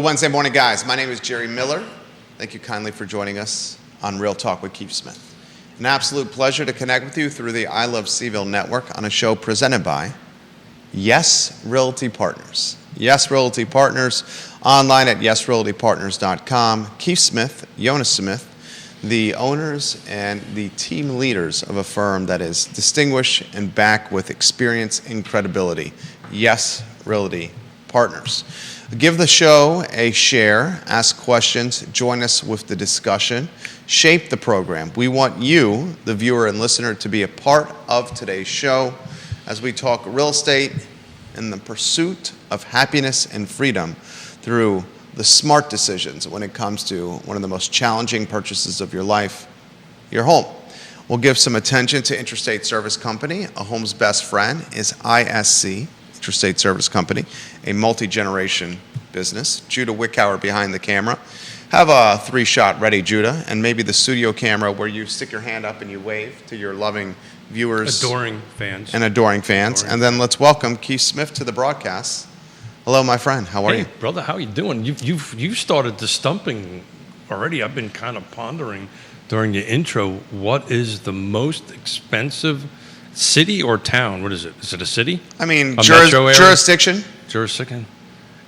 Good Wednesday morning, guys. My name is Jerry Miller. Thank you kindly for joining us on Real Talk with Keith Smith. An absolute pleasure to connect with you through the I Love CVille Network on a show presented by Yes Realty Partners. Yes Realty Partners, online at yesrealtypartners.com. Keith Smith, Yonna Smith, the owners and the team leaders of a firm that is distinguished and backed with experience and credibility. Yes Realty Partners. Give the show a share, ask questions, join us with the discussion, shape the program. We want you, the viewer and listener, to be a part of today's show as we talk real estate and the pursuit of happiness and freedom through the smart decisions when it comes to one of the most challenging purchases of your life, your home. We'll give some attention to Intrastate Service Company. A home's best friend is ISC, Intrastate Service Company, a multi-generation business. Judah Wickhauer behind the camera. Have a 3-shot ready, Judah, and maybe the studio camera where you stick your hand up and you wave to your loving viewers. Adoring fans. And then let's welcome Keith Smith to the broadcast. Hello, my friend. How are you? Brother, how are you doing? You've started the stumping already. I've been kind of pondering during the intro, what is the most expensive city or town? What is it? Is it a city? I mean, jurisdiction. Jurisdiction.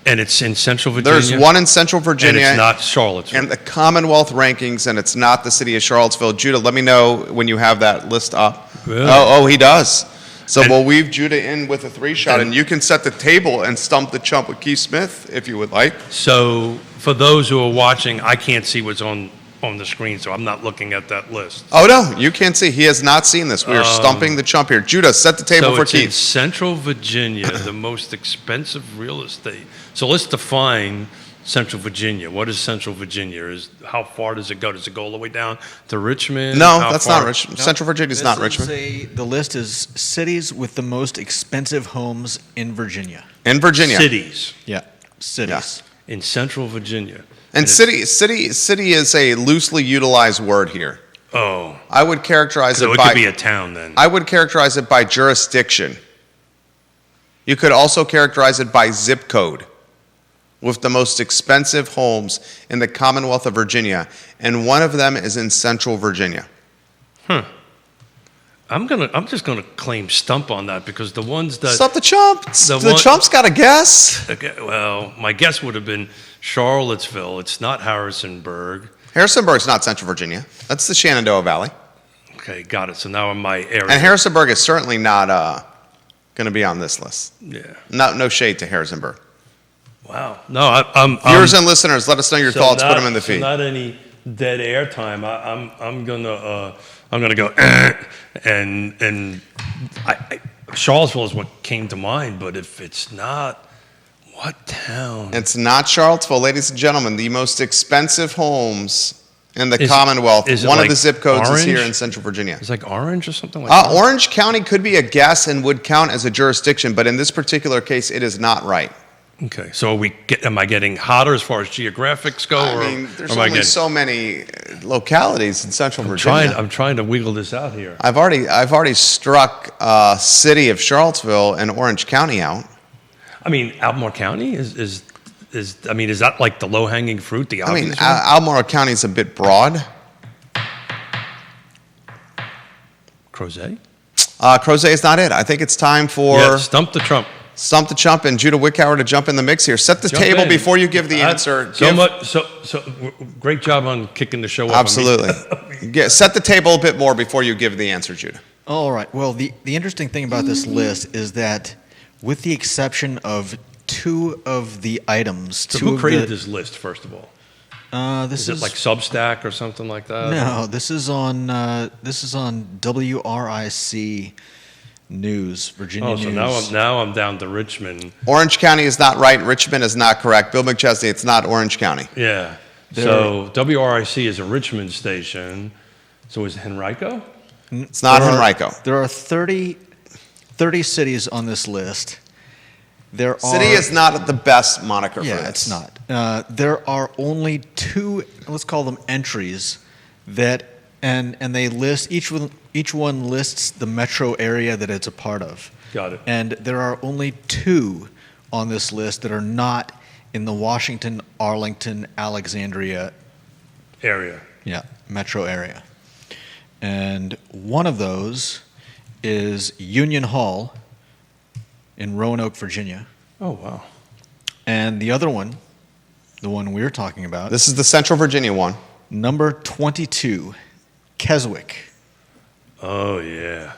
And it's in Central Virginia? There's one in Central Virginia. And it's not Charlottesville. And the Commonwealth rankings, and it's not the city of Charlottesville. Judah, let me know when you have that list up. Really? Oh, he does. So we'll weave Judah in with a 3-shot, and you can set the table and stump the chump with Keith Smith if you would like. So for those who are watching, I can't see what's on the screen, so I'm not looking at that list. Oh, no, you can't see. He has not seen this. We are stumping the chump here. Judah, set the table for Keith. So it's in Central Virginia, the most expensive real estate. So let's define Central Virginia. What is Central Virginia? How far does it go? Does it go all the way down to Richmond? No, that's not Richmond. No. Central Virginia is not Richmond. The list is cities with the most expensive homes in Virginia. In Virginia. Cities. Yeah, cities. Yeah. In Central Virginia. And city is a loosely utilized word here. Oh. I would characterize it by... So it could be a town then. I would characterize it by jurisdiction. You could also characterize it by zip code, with the most expensive homes in the Commonwealth of Virginia, and one of them is in Central Virginia. I'm just gonna claim stump on that because the ones that Stump the chump. The chump's got a guess. Okay, well, my guess would have been Charlottesville. It's not Harrisonburg. Harrisonburg's not Central Virginia. That's the Shenandoah Valley. Okay, got it. So now in my area. And Harrisonburg is certainly not going to be on this list. Yeah. No shade to Harrisonburg. Wow. No, I'm viewers and listeners, let us know your thoughts. Put them in the feed. Not any dead air time. I'm gonna go and Charlottesville is what came to mind. But if it's not, what town? It's not Charlottesville, ladies and gentlemen. The most expensive homes in the Commonwealth. One of the zip codes is here in Central Virginia. It's like Orange or something like that. Orange County could be a guess and would count as a jurisdiction, but in this particular case, it is not right. Okay, so am I getting hotter as far as geographics go? I mean, there's only so many localities in Central Virginia. I'm trying to wiggle this out here. I've already struck city of Charlottesville and Orange County out. I mean, Albemarle County is that like the low-hanging fruit? The obvious one? Albemarle County is a bit broad. Crozet? Crozet is not it. I think it's time for stump the Trump. Stump the chump and Judah Wickhauer to jump in the mix here. Set the table before you give the answer. So great job on kicking the show off. Absolutely. Set the table a bit more before you give the answer, Judah. All right. Well, the interesting thing about this list is that, with the exception of 2 of the items, so who created this list, first of all? This is it like Substack or something like that? No, this is on WRIC News, Virginia News. So now I'm down to Richmond. Orange County is not right. Richmond is not correct. Bill McChesney, it's not Orange County. Yeah. So WRIC is a Richmond station. So is it Henrico? It's not Henrico. There are 30 cities on this list. City is not the best moniker for this. Yeah, it's not. There are only 2, let's call them entries, that and they list each one lists the metro area that it's a part of. Got it. And there are only 2 on this list that are not in the Washington, Arlington, Alexandria, Area. metro area. And one of those is Union Hall in Roanoke, Virginia. Oh, wow. And the other one, the one we're talking about, This is the Central Virginia one. number 22, Keswick. Oh, yeah.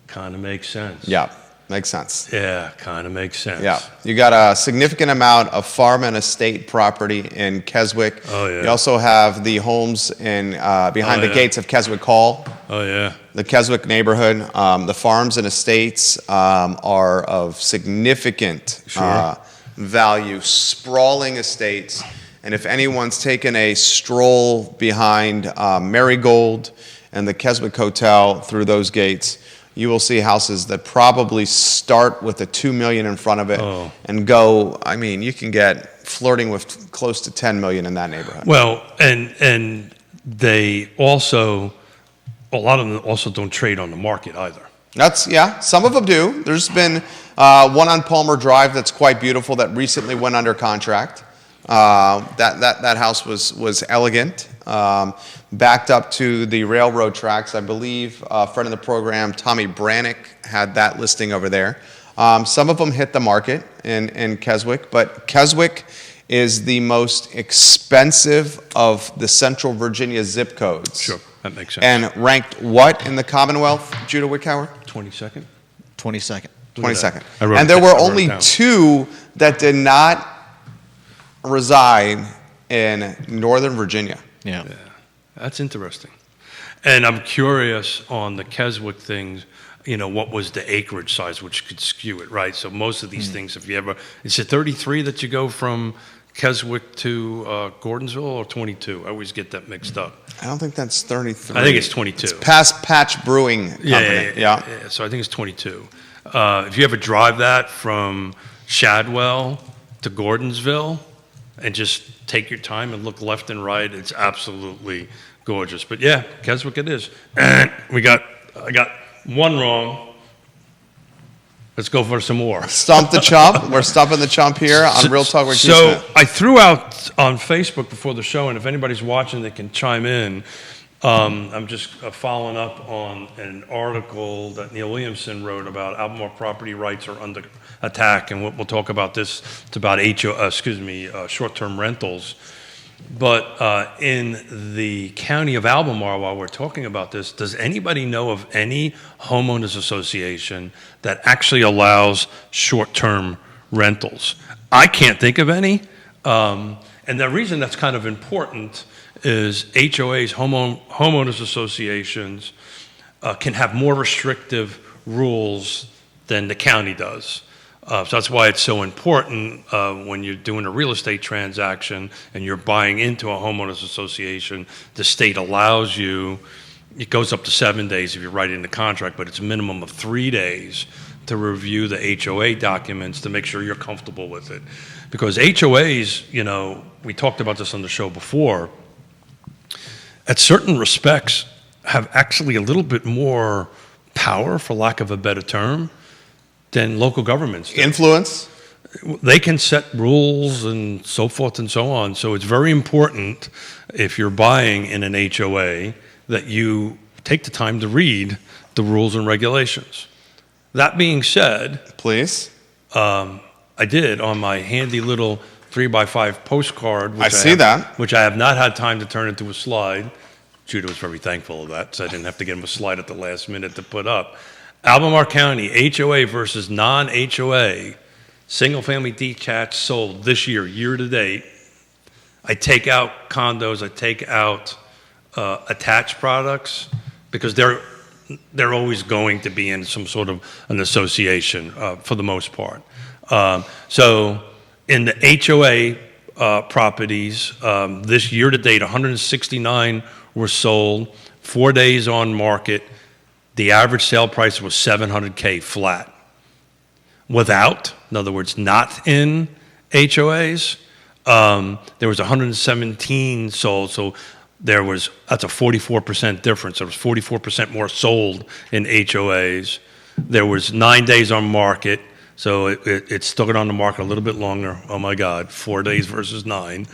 Kind of makes sense. Yeah, makes sense. Yeah, kind of makes sense. Yeah, you got a significant amount of farm and estate property in Keswick. Oh, yeah. You also have the homes in behind Oh, the yeah. gates of Keswick Hall, Oh, yeah. the Keswick neighborhood. The farms and estates are of significant Sure. value, sprawling estates. And if anyone's taken a stroll behind Marigold and the Keswick Hotel through those gates, you will see houses that probably start with a $2 million in front of it Oh. and go, I mean, you can get flirting with close to $10 million in that neighborhood. Well, and they also, a lot of them also don't trade on the market either. Yeah, some of them do. There's been one on Palmer Drive that's quite beautiful that recently went under contract. That house was elegant, backed up to the railroad tracks. I believe a friend of the program, Tommy Brannick, had that listing over there. Some of them hit the market in Keswick, but Keswick is the most expensive of the Central Virginia zip codes. Sure, that makes sense. And ranked what in the Commonwealth, Judah Wickhauer? 22nd? 22nd. 22nd. I wrote And it there down. were I wrote it only down. 2 that did not reside in Northern Virginia. Yeah. That's interesting. And I'm curious on the Keswick things, what was the acreage size, which could skew it, right? So most of these things, if you ever, is it 33 that you go from Keswick to Gordonsville or 22? I always get that mixed up. I don't think that's 33. I think it's 22. It's past Patch Brewing Company. Yeah. So I think it's 22. If you ever drive that from Shadwell to Gordonsville and just take your time and look left and right, it's absolutely gorgeous. But yeah, Keswick it is. And I got one wrong. Let's go for some more. Stump the Chump. We're stumping the Chump here on Real Talk with Keith So Smith. I threw out on Facebook before the show, and if anybody's watching, they can chime in. I'm just following up on an article that Neil Williamson wrote about Albemarle property rights are under attack, and we'll talk about this. It's about short-term rentals. But in the county of Albemarle, while we're talking about this, does anybody know of any homeowners association that actually allows short-term rentals? I can't think of any. And the reason that's kind of important is HOAs, homeowners associations, can have more restrictive rules than the county does. So that's why it's so important when you're doing a real estate transaction and you're buying into a homeowners association, the state allows you, it goes up to 7 days if you're writing the contract, but it's a minimum of 3 days to review the HOA documents to make sure you're comfortable with it. Because HOAs, we talked about this on the show before, at certain respects have actually a little bit more power, for lack of a better term, than local governments do. Influence? They can set rules and so forth and so on. So it's very important if you're buying in an HOA that you take the time to read the rules and regulations. That being said, Please. I did on my handy little 3x5 postcard. I see that. Which I have not had time to turn into a slide. Judah was very thankful of that, so I didn't have to get him a slide at the last minute to put up. Albemarle County, HOA versus non-HOA, single-family detached sold this year to date. I take out condos, I take out attached products because they're always going to be in some sort of an association for the most part. So in the HOA properties, this year to date, 169 were sold, 4 days on market. The average sale price was $700K flat. Without, in other words, not in HOAs, there was 117 sold, so that's a 44% difference. There was 44% more sold in HOAs. There was 9 days on market, So it stuck it on the market a little bit longer. Oh my God, 4 days versus 9.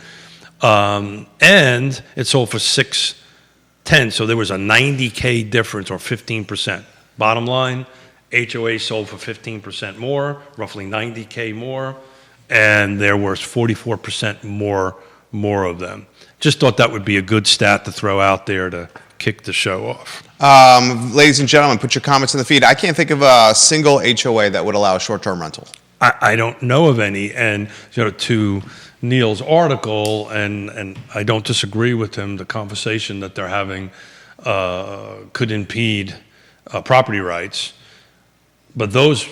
And it sold for 610. So there was a 90K difference, or 15%. Bottom line, HOA sold for 15% more, roughly 90K more, and there was 44% more of them. Just thought that would be a good stat to throw out there to kick the show off. Ladies and gentlemen, put your comments in the feed. I can't think of a single HOA that would allow short-term rental. I don't know of any, and to Neil's article, and I don't disagree with him, the conversation that they're having could impede property rights, but those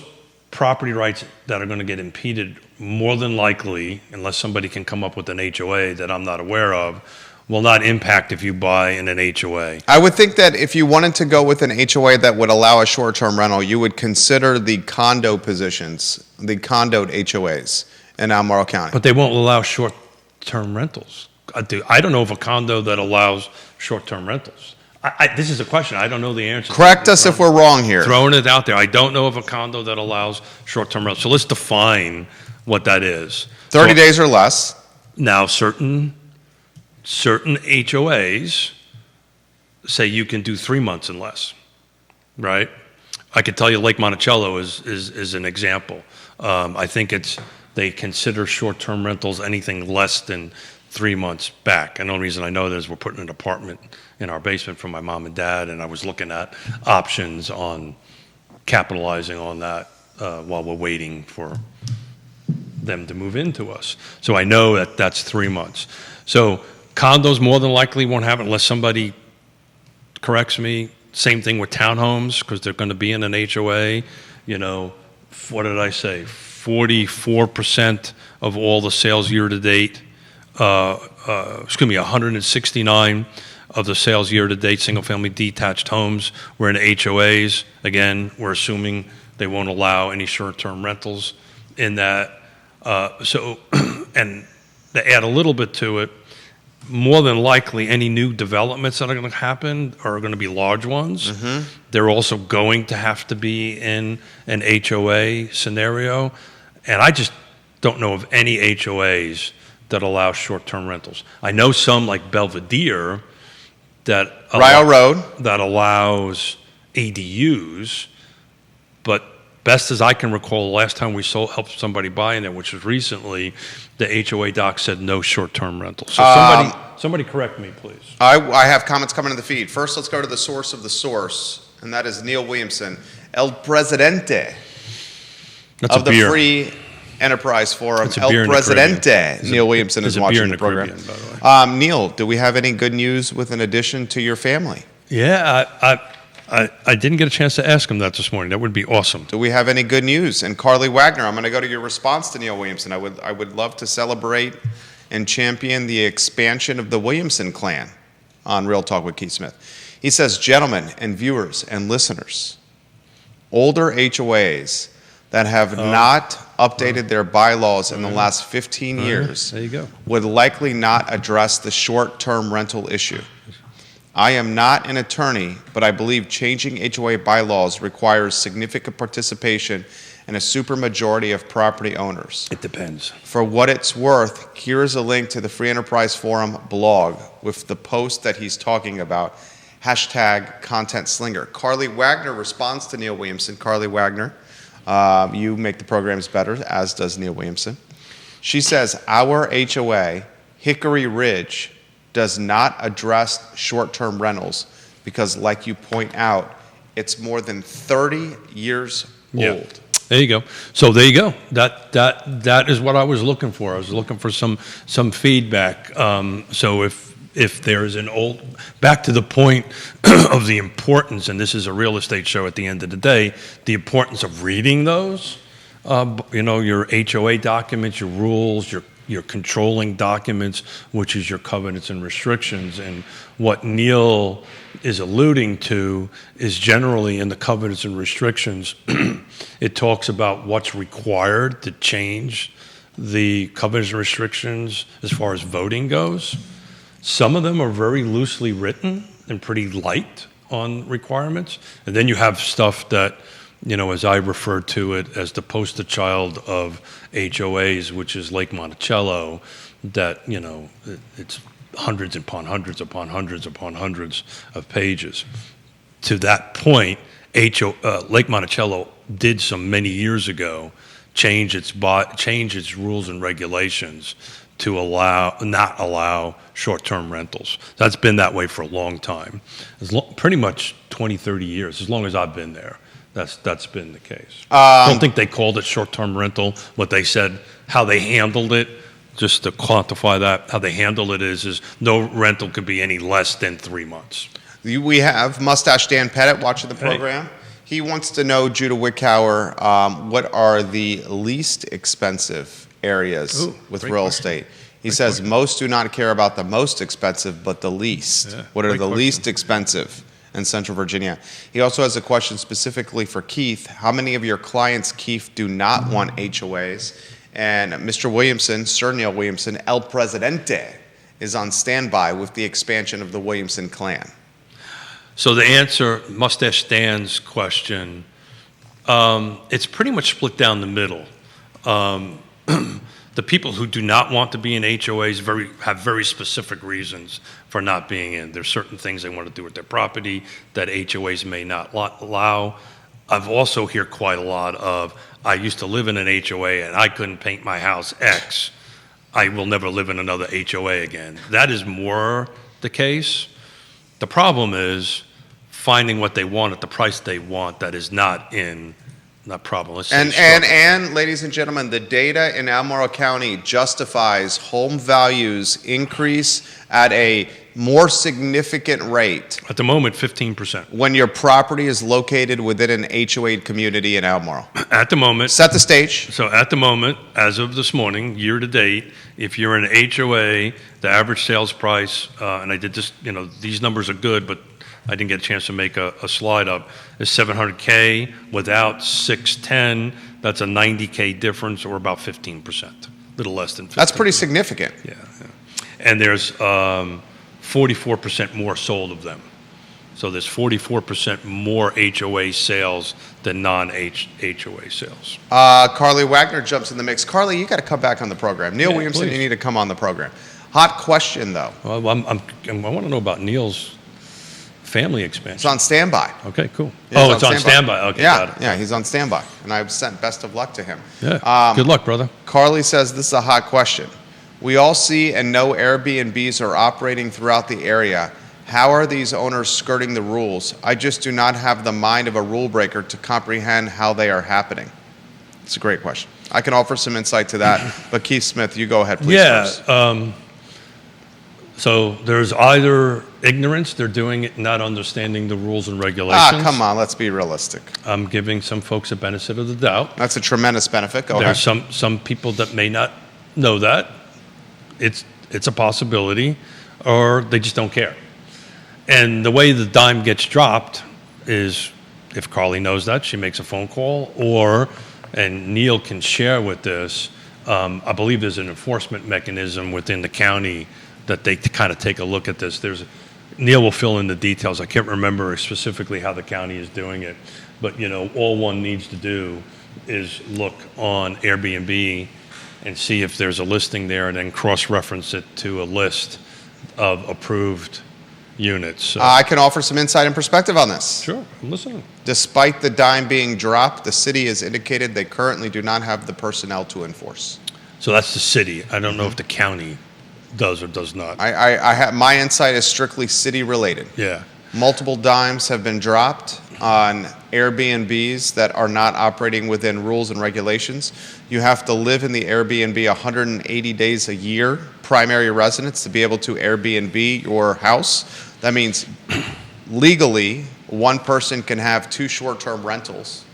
property rights that are going to get impeded, more than likely, unless somebody can come up with an HOA that I'm not aware of, will not impact if you buy in an HOA. I would think that if you wanted to go with an HOA that would allow a short-term rental, you would consider the condo positions, the condoed HOAs in Albemarle County. But they won't allow short-term rentals. I don't know of a condo that allows short-term rentals. This is a question. I don't know the answer. Correct us if we're wrong here. Throwing it out there. I don't know of a condo that allows short-term rentals. So let's define what that is. 30 days or less. Now, certain HOAs say you can do 3 months and less, right? I could tell you Lake Monticello is an example. I think they consider short-term rentals anything less than 3 months back. And the only reason I know that is we're putting an apartment in our basement for my mom and dad, and I was looking at options on capitalizing on that while we're waiting for them to move into us. So I know that that's 3 months. So condos more than likely won't have it unless somebody corrects me. Same thing with townhomes, because they're going to be in an HOA. What did I say? 44% of all the sales year to date. 169 of the sales year to date, single family detached homes were in HOAs. Again, we're assuming they won't allow any short-term rentals in that. And to add a little bit to it, more than likely any new developments that are going to happen are going to be large ones. Mm-hmm. They're also going to have to be in an HOA scenario. And I just don't know of any HOAs that allow short-term rentals. I know some like Belvedere that allows ADUs, but best as I can recall, the last time we helped somebody buy in there, which was recently, the HOA doc said no short-term rentals. So somebody correct me, please. I have comments coming in the feed. First, let's go to the source of the source, and that is Neil Williamson, El Presidente of the Free Enterprise Forum. El Presidente. Neil Williamson is watching the program. Caribbean, by the way. Neil, do we have any good news with an addition to your family? Yeah, I didn't get a chance to ask him that this morning. That would be awesome. Do we have any good news? And Carly Wagner, I'm going to go to your response to Neil Williamson. I would love to celebrate and champion the expansion of the Williamson clan on Real Talk with Keith Smith. He says, gentlemen and viewers and listeners, older HOAs that have not updated their bylaws in the last 15 years there you go. would likely not address the short-term rental issue. I am not an attorney, but I believe changing HOA bylaws requires significant participation and a supermajority of property owners. It depends. For what it's worth, here's a link to the Free Enterprise Forum blog with the post that he's talking about, #ContentSlinger. Carly Wagner responds to Neil Williamson. Carly Wagner, you make the programs better, as does Neil Williamson. She says, our HOA, Hickory Ridge, does not address short-term rentals because, like you point out, it's more than 30 years old. There you go. So there you go. That is what I was looking for. I was looking for some feedback. So if there is back to the point of the importance, and this is a real estate show at the end of the day, the importance of reading those, your HOA documents, your rules, your controlling documents, which is your covenants and restrictions. And what Neil is alluding to is generally in the covenants and restrictions, it talks about what's required to change the covenants and restrictions as far as voting goes. Some of them are very loosely written and pretty light on requirements. And then you have stuff that as I refer to it, as the poster child of HOAs, which is Lake Monticello, that, it's hundreds upon hundreds upon hundreds upon hundreds of pages. To that point, Lake Monticello did some many years ago change its rules and regulations to not allow short-term rentals. That's been that way for a long time, pretty much 20, 30 years, as long as I've been there. That's been the case. I don't think they called it short-term rental. What they said, how they handled it, just to quantify that, how they handled it is no rental could be any less than 3 months. We have Mustache Dan Pettit watching the program. Hey. He wants to know, Judah Wickower, what are the least expensive areas with real estate? He says most do not care about the most expensive, but the least. Yeah, what are the question. least expensive in Central Virginia? He also has a question specifically for Keith. How many of your clients, Keith, do not want HOAs? And Mr. Williamson, Sir Neil Williamson, El Presidente, is on standby with the expansion of the Williamson clan. So the answer, Mustache Dan's question, it's pretty much split down the middle. The people who do not want to be in HOAs have very specific reasons for not being in. There's certain things they want to do with their property that HOAs may not allow. I've also heard quite a lot of, I used to live in an HOA and I couldn't paint my house X. I will never live in another HOA again. That is more the case. The problem is finding what they want at the price they want that is not in that problem. And ladies and gentlemen, the data in Albemarle County justifies home values increase at a more significant rate. At the moment, 15%. When your property is located within an HOA community in Albemarle. At the moment. Set the stage. So at the moment, as of this morning, year to date, if you're in an HOA, the average sales price, and I did this, these numbers are good, but I didn't get a chance to make a slide up, is $700K. Without 610, that's a $90K difference, or about 15%, a little less than 15%. That's pretty significant. Yeah. And there's 44% more sold of them. So there's 44% more HOA sales than non-HOA sales. Carly Wagner jumps in the mix. Carly, you got to come back on the program. Neil Williamson, please. You need to come on the program. Hot question, though. Well, I want to know about Neil's family expansion. It's on standby. Okay, cool. It's it's on standby. Okay, got it. Yeah, he's on standby. And I've sent best of luck to him. Yeah, good luck, brother. Carly says this is a hot question. We all see and know Airbnbs are operating throughout the area. How are these owners skirting the rules? I just do not have the mind of a rule breaker to comprehend how they are happening. It's a great question. I can offer some insight to that, but Keith Smith, you go ahead, please. Yeah. So there's either ignorance, they're doing it not understanding the rules and regulations. Come on, let's be realistic. I'm giving some folks a benefit of the doubt. That's a tremendous benefit. Go ahead. There's some people that may not know that. It's a possibility, or they just don't care. And the way the dime gets dropped is, if Carly knows that, she makes a phone call, and Neil can share with this, I believe there's an enforcement mechanism within the county that they kind of take a look at this. Neil will fill in the details. I can't remember specifically how the county is doing it, but all one needs to do is look on Airbnb and see if there's a listing there, and then cross-reference it to a list of approved units. So. I can offer some insight and perspective on this. Sure, I'm listening. Despite the dime being dropped, the city has indicated they currently do not have the personnel to enforce. So that's the city. I don't know if the county does or does not. I have, my insight is strictly city related. Yeah. Multiple dimes have been dropped on Airbnbs that are not operating within rules and regulations. You have to live in the Airbnb 180 days a year, primary residence, to be able to Airbnb your house. That means legally, one person can have 2 short-term rentals.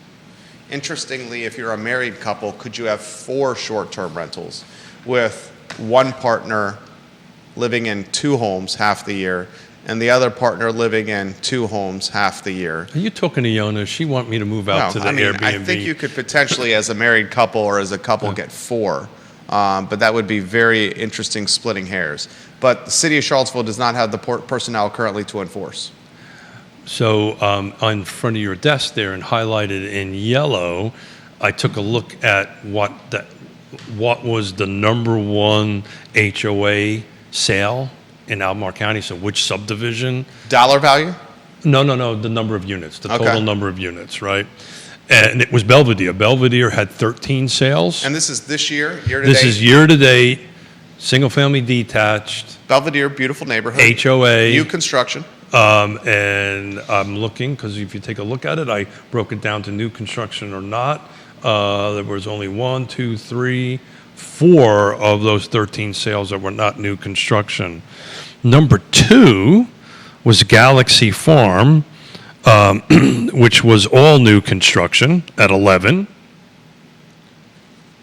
Interestingly, if you're a married couple, could you have 4 short-term rentals with one partner living in 2 homes half the year and the other partner living in 2 homes half the year? Are you talking to Yonna? She want me to move out to the Airbnb? I think you could potentially, as a married couple or as a couple, get 4. But that would be very interesting splitting hairs. But the city of Charlottesville does not have the personnel currently to enforce. on front of your desk there and highlighted in yellow, I took a look at what was the number one HOA sale in Albemarle County. So which subdivision? Dollar value? No. The number of units, the Okay. total number of units, right? And it was Belvedere. Belvedere had 13 sales. And this is this year to This date? is year to date, single family detached, Belvedere, beautiful neighborhood. HOA. New construction. And I'm looking, because if you take a look at it, I broke it down to new construction or not. There was only 1, 2, 3, 4 of those 13 sales that were not new construction. Number 2 was Galaxy Farm, which was all new construction at 11.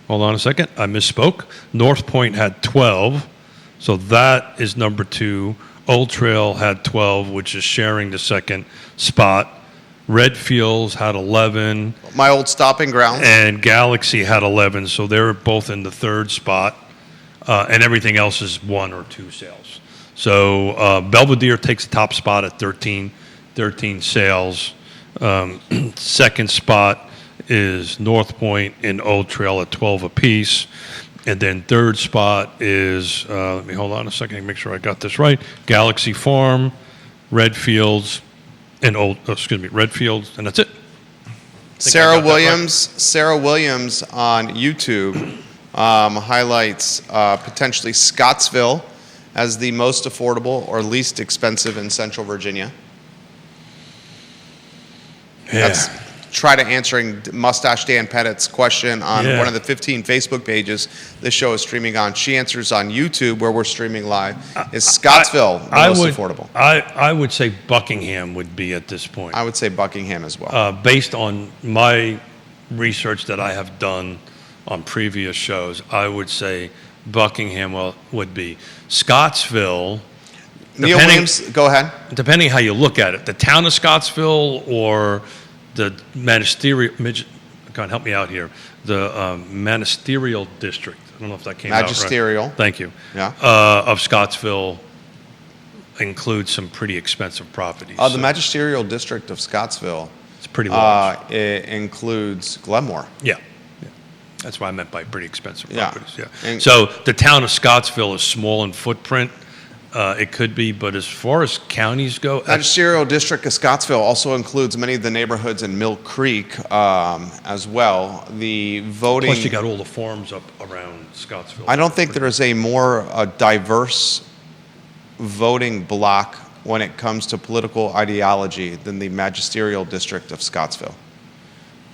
Hold on a second, I misspoke. North Point had 12, so that is number 2. Old Trail had 12, which is sharing the second spot. Redfields had 11, My old stopping ground. and Galaxy had 11, so they're both in the third spot, and everything else is 1 or 2 sales. So Belvedere takes the top spot at 13 sales. Second spot is North Point and Old Trail at 12 apiece. And then third spot is, let me hold on a second and make sure I got this right, Galaxy Farm, Redfields, and Redfields, and that's it. Sarah Williams on YouTube highlights potentially Scottsville as the most affordable or least expensive in Central Virginia. Yeah. That's try to answering Mustache Dan Pettit's question on Yeah. one of the 15 Facebook pages this show is streaming on. She answers on YouTube, where we're streaming live. Is Scottsville the most affordable? I would say Buckingham would be at this point. I would say Buckingham as well. Based on my research that I have done on previous shows, I would say Buckingham would be. Scottsville, Neil Williams, go ahead. depending how you look at it, the town of Scottsville or the magisterial, God help me out here, the magisterial district, I don't know if that came out right. Magisterial. Thank you. Yeah. Of Scottsville includes some pretty expensive properties. The So magisterial district of Scottsville it's pretty large. it includes Glenmore. Yeah. That's what I meant by pretty expensive Yeah. properties. Yeah. And- So the town of Scottsville is small in footprint. It could be, but as far as counties go, Magisterial district of Scottsville also includes many of the neighborhoods in Mill Creek as well. The voting. plus you got all the farms up around Scottsville. I don't think there is a more diverse voting block when it comes to political ideology than the magisterial district of Scottsville.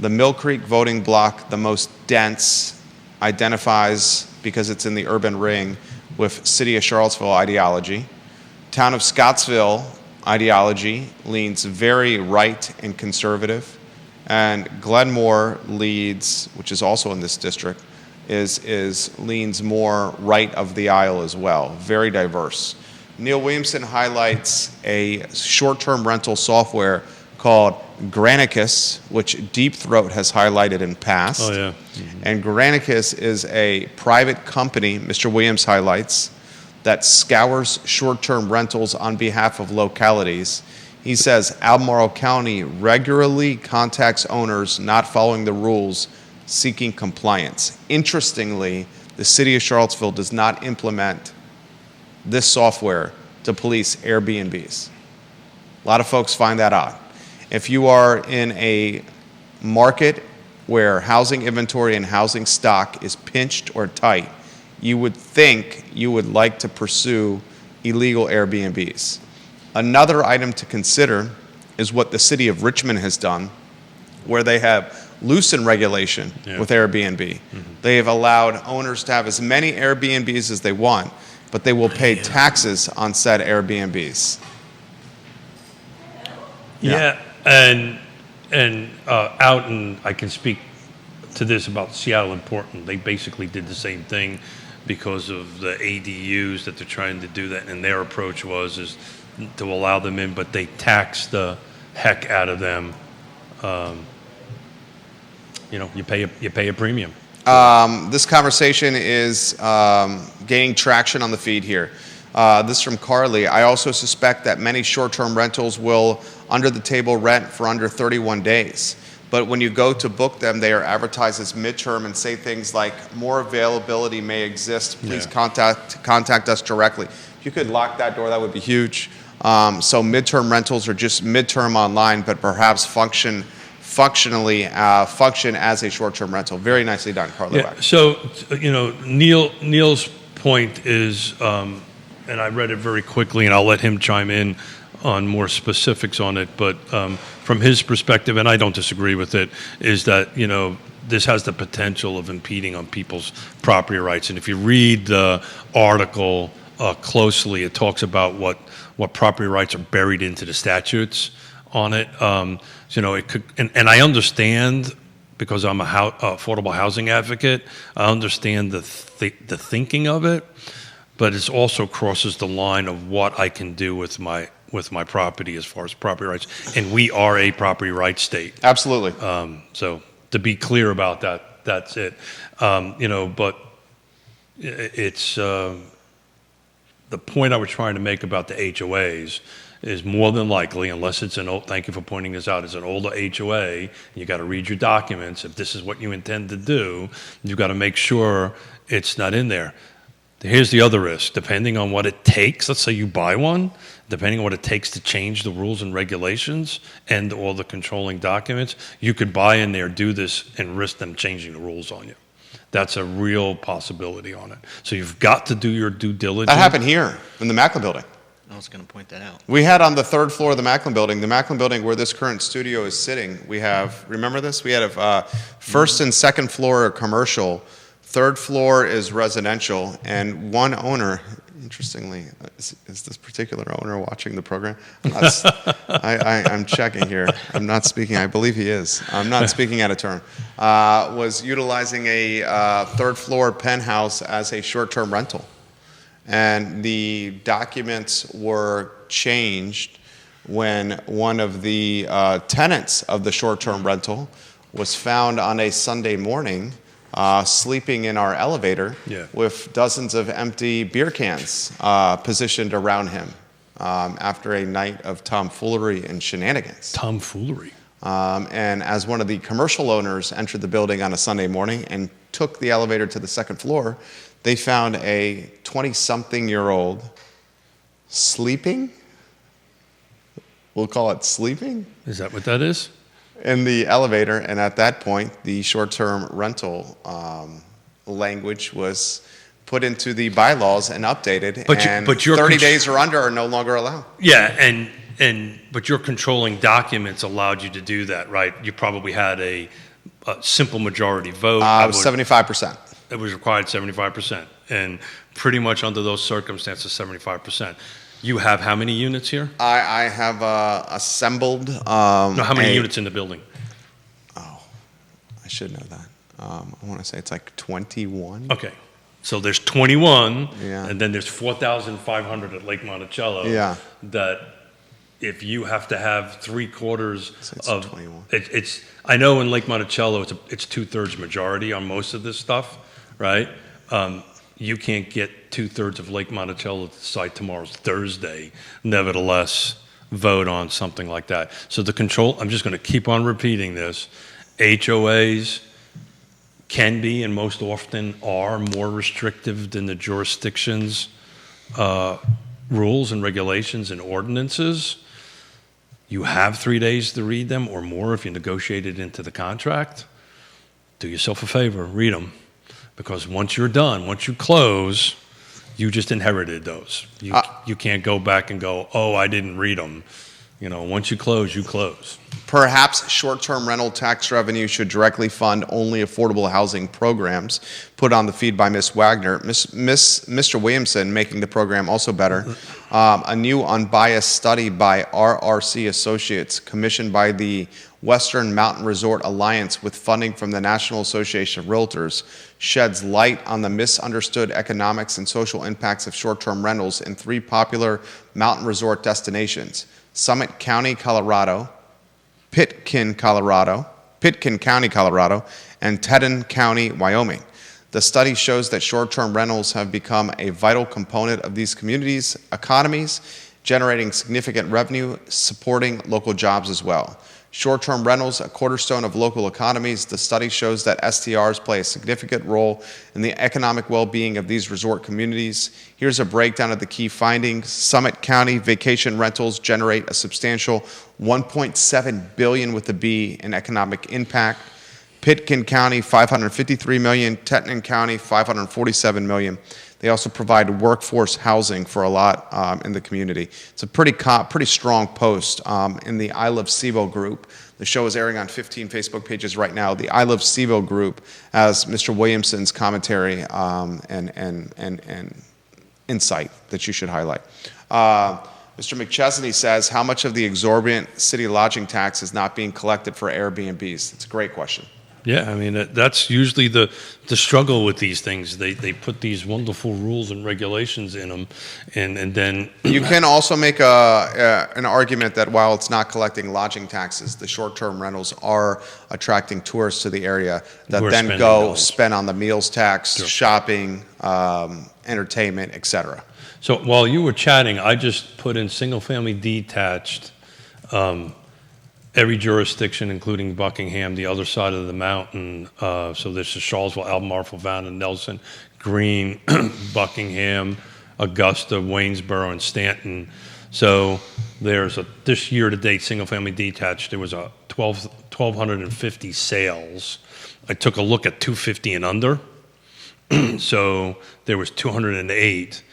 The Mill Creek voting block, the most dense, identifies, because it's in the urban ring, with City of Charlottesville ideology. Town of Scottsville ideology leans very right and conservative. And Glenmore leads, which is also in this district, leans more right of the aisle as well. Very diverse. Neil Williamson highlights a short-term rental software called Granicus, which Deep Throat has highlighted in past. Oh, yeah. And Granicus is a private company, Mr. Williams highlights, that scours short-term rentals on behalf of localities. He says Albemarle County regularly contacts owners not following the rules, seeking compliance. Interestingly, the city of Charlottesville does not implement this software to police Airbnbs. A lot of folks find that odd. If you are in a market where housing inventory and housing stock is pinched or tight, you would think you would like to pursue illegal Airbnbs. Another item to consider is what the city of Richmond has done, where they have loosened regulation with Airbnb. Mm-hmm. They have allowed owners to have as many Airbnbs as they want, but they will pay taxes on said Airbnbs. Yeah, and out in, I can speak to this about Seattle and Portland. They basically did the same thing because of the ADUs that they're trying to do that, and their approach is to allow them in, but they tax the heck out of them. You pay a premium. This conversation is gaining traction on the feed here. This is from Carly. I also suspect that many short-term rentals will under-the-table rent for under 31 days. But when you go to book them, they are advertised as midterm and say things like, more availability may exist. Please contact us directly. If you could lock that door, that would be huge. So midterm rentals are just midterm online, but perhaps function as a short-term rental. Very nicely done, Carly. Yeah. So, Neil's point is, and I read it very quickly, and I'll let him chime in on more specifics on it, but from his perspective, and I don't disagree with it, is that, this has the potential of impeding on people's property rights. And if you read the article closely, it talks about what property rights are buried into the statutes on it. It could, and I understand, because I'm a affordable housing advocate, I understand the thinking of it, but it also crosses the line of what I can do with my property as far as property rights, and we are a property rights state. Absolutely. So to be clear about that, that's it. But it's the point I was trying to make about the HOAs is more than likely, unless it's thank you for pointing this out, it's an older HOA, you got to read your documents. If this is what you intend to do, you've got to make sure it's not in there. Here's the other risk. Depending on what it takes, let's say you buy one, depending on what it takes to change the rules and regulations and all the controlling documents, you could buy in there, do this, and risk them changing the rules on you. That's a real possibility on it. So you've got to do your due diligence. That happened here in the Macklin building. I was going to point that out. We had on the third floor of the Macklin building where this current studio is sitting, we have, remember this? We had a first and second floor are commercial, third floor is residential, and one owner, interestingly, is this particular owner watching the program? I'm checking here. I'm not speaking, I believe he is. I'm not speaking out of turn. Was utilizing a third floor penthouse as a short-term rental. And the documents were changed when one of the tenants of the short-term rental was found on a Sunday morning sleeping in our elevator with dozens of empty beer cans positioned around him after a night of tomfoolery and shenanigans. Tomfoolery. And as one of the commercial owners entered the building on a Sunday morning and took the elevator to the second floor, they found a 20-something-year-old sleeping. We'll call it sleeping. Is that what that is? In the elevator, and at that point, the short-term rental language was put into the bylaws and updated, but 30 days or under are no longer allowed. Yeah, but your controlling documents allowed you to do that, right? You probably had a simple majority vote. It was 75%. It was required 75%, and pretty much under those circumstances, 75%. You have how many units here? I have assembled. How many units in the building? Oh, I should know that. I want to say it's like 21. Okay, so there's 21, Yeah. and then there's 4,500 at Lake Monticello. Yeah. That if you have to have 3/4 So it's of 21. it's. I know in Lake Monticello it's 2/3 majority on most of this stuff, right? You can't get 2/3 of Lake Monticello to decide tomorrow's Thursday. Nevertheless, vote on something like that. So the control. I'm just going to keep on repeating this. HOAs can be and most often are more restrictive than the jurisdiction's rules and regulations and ordinances. You have 3 days to read them or more if you negotiate it into the contract. Do yourself a favor, read them. Because once you're done, once you close, you just inherited those. You can't go back and go, oh, I didn't read them. Once you close, you close. Perhaps short-term rental tax revenue should directly fund only affordable housing programs. Put on the feed by Ms. Wagner. Mr. Williamson making the program also better. A new unbiased study by RRC Associates commissioned by the Western Mountain Resort Alliance with funding from the National Association of Realtors sheds light on the misunderstood economics and social impacts of short-term rentals in 3 popular mountain resort destinations: Summit County, Colorado, Pitkin County, Colorado, and Teton County, Wyoming. The study shows that short-term rentals have become a vital component of these communities' economies, generating significant revenue, supporting local jobs as well. Short-term rentals, a cornerstone of local economies, the study shows that STRs play a significant role in the economic well-being of these resort communities. Here's a breakdown of the key findings. Summit County vacation rentals generate a substantial $1.7 billion with a B in economic impact. Pitkin County, $553 million. Teton County, $547 million. They also provide workforce housing for a lot in the community. It's a pretty strong post in the I Love CVille group. The show is airing on 15 Facebook pages right now. The I Love CVille group has Mr. Williamson's commentary and insight that you should highlight. Mr. McChesney says, how much of the exorbitant city lodging tax is not being collected for Airbnbs? It's a great question. Yeah, I mean, that's usually the struggle with these things. They put these wonderful rules and regulations in them, and then... You can also make an argument that while it's not collecting lodging taxes, the short-term rentals are attracting tourists to the area that then go spend on the meals tax, sure, shopping, entertainment, etc. So while you were chatting, I just put in single-family detached, every jurisdiction, including Buckingham, the other side of the mountain. So this is Charlottesville, Albemarle, Fulvana, Nelson, Greene, Buckingham, Augusta, Waynesboro, and Stanton. So there's this year-to-date single-family detached, there was 1,250 sales. I took a look at 250 and under. So there was 208.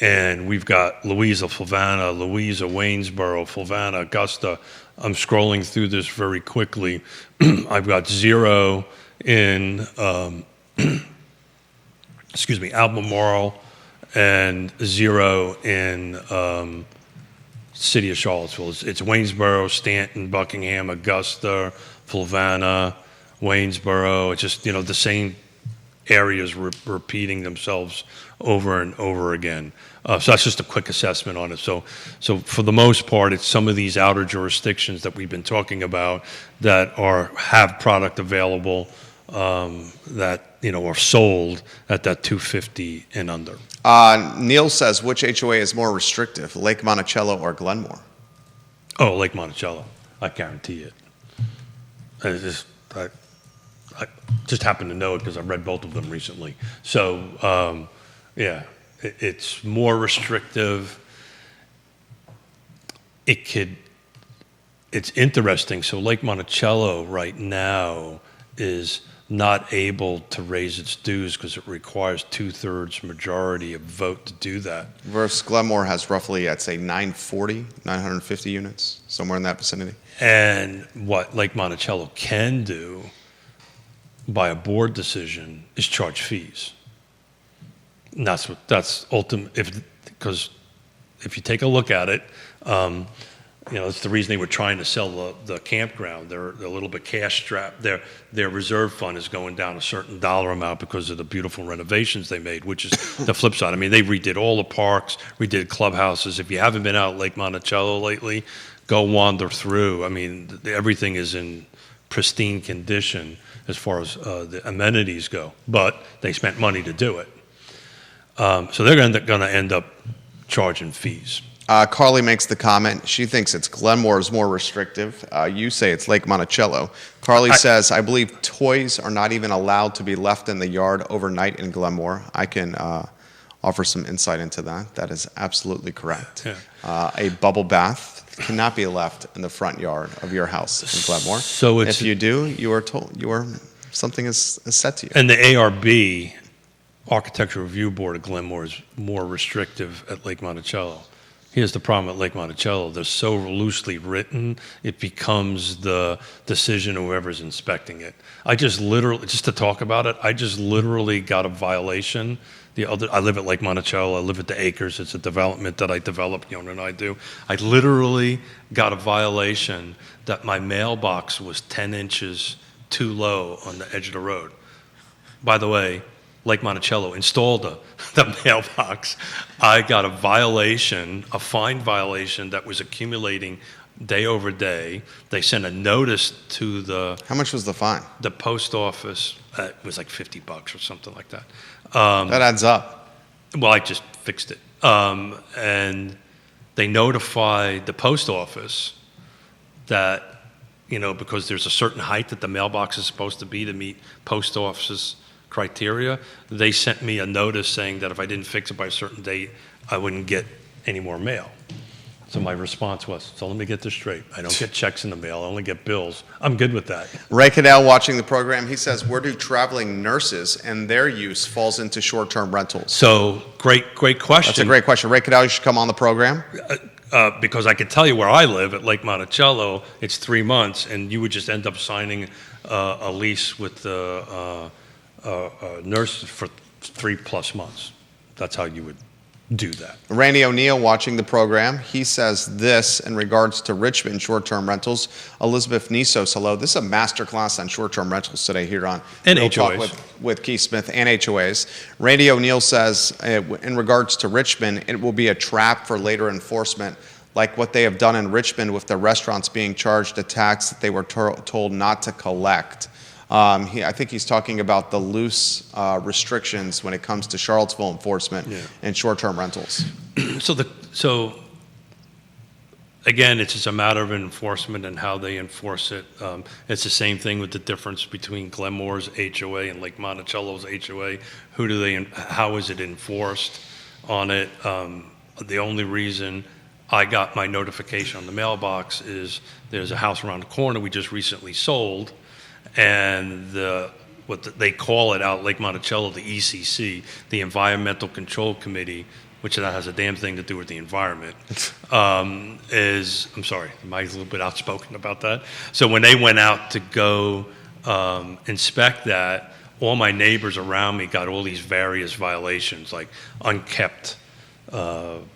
And we've got Louisa, Fulvana, Louisa, Waynesboro, Fulvana, Augusta. I'm scrolling through this very quickly. I've got 0 in, Albemarle, and 0 in city of Charlottesville. It's Waynesboro, Stanton, Buckingham, Augusta, Fulvana, Waynesboro. It's just, the same areas repeating themselves over and over again. So that's just a quick assessment on it. So for the most part, it's some of these outer jurisdictions that we've been talking about that have product available that are sold at that 250 and under. Neil says, which HOA is more restrictive, Lake Monticello or Glenmore? Oh, Lake Monticello. I guarantee it. I just happen to know it because I read both of them recently. So, yeah, it's more restrictive. It's interesting. So Lake Monticello right now is not able to raise its dues because it requires 2/3 majority of vote to do that. Versus Glenmore has roughly, I'd say, 950 units, somewhere in that vicinity. And what Lake Monticello can do by a board decision is charge fees. And that's ultimate, because if you take a look at it, it's the reason they were trying to sell the campground. They're a little bit cash strapped. Their reserve fund is going down a certain dollar amount because of the beautiful renovations they made, which is the flip side. I mean, they redid all the parks, redid clubhouses. If you haven't been out at Lake Monticello lately, go wander through. I mean, everything is in pristine condition as far as the amenities go, but they spent money to do it. So they're going to end up charging fees. Carly makes the comment. She thinks it's Glenmore is more restrictive. You say it's Lake Monticello. Carly says, I believe toys are not even allowed to be left in the yard overnight in Glenmore. I can offer some insight into that. That is absolutely correct. Yeah. A bubble bath cannot be left in the front yard of your house in Glenmore. So if you do, you are told something is set to you. And the ARB, Architectural Review Board of Glenmore, is more restrictive at Lake Monticello. Here's the problem at Lake Monticello. They're so loosely written, it becomes the decision of whoever's inspecting it. Just to talk about it, I just literally got a violation. I live at Lake Monticello. I live at the Acres. It's a development that I developed, Yonna and I do. I literally got a violation that my mailbox was 10 inches too low on the edge of the road. By the way, Lake Monticello installed the mailbox. I got a fine violation that was accumulating day over day. They sent a notice to How much was the fine? the post office. It was like $50 or something like that. That adds up. Well, I just fixed it. And they notified the post office that, because there's a certain height that the mailbox is supposed to be to meet post office's criteria, they sent me a notice saying that if I didn't fix it by a certain date, I wouldn't get any more mail. So my response was, so let me get this straight. I don't get checks in the mail. I only get bills. I'm good with that. Ray Cadell watching the program, he says, where do traveling nurses and their use falls into short-term rentals? So great question. That's a great question. Ray Cadell, you should come on the program. Because I can tell you where I live at Lake Monticello, it's 3 months, and you would just end up signing a lease with the nurse for 3+ months. That's how you would do that. Randy O'Neill watching the program, he says this in regards to Richmond short-term rentals. Elizabeth Nisos, hello. This is a masterclass on short-term rentals today here on And Real Talk HOAs. with Keith Smith and HOAs. Randy O'Neill says in regards to Richmond, it will be a trap for later enforcement, like what they have done in Richmond with the restaurants being charged a tax that they were told not to collect. I think he's talking about the loose restrictions when it comes to Charlottesville enforcement and short-term rentals. So again, it's just a matter of enforcement and how they enforce it. It's the same thing with the difference between Glenmore's HOA and Lake Monticello's HOA. How is it enforced on it? The only reason I got my notification on the mailbox is there's a house around the corner we just recently sold, and they call it out Lake Monticello, the ECC, the Environmental Control Committee, which that has a damn thing to do with the environment, I'm sorry, am I a little bit outspoken about that? So when they went out to go inspect that, all my neighbors around me got all these various violations, like unkept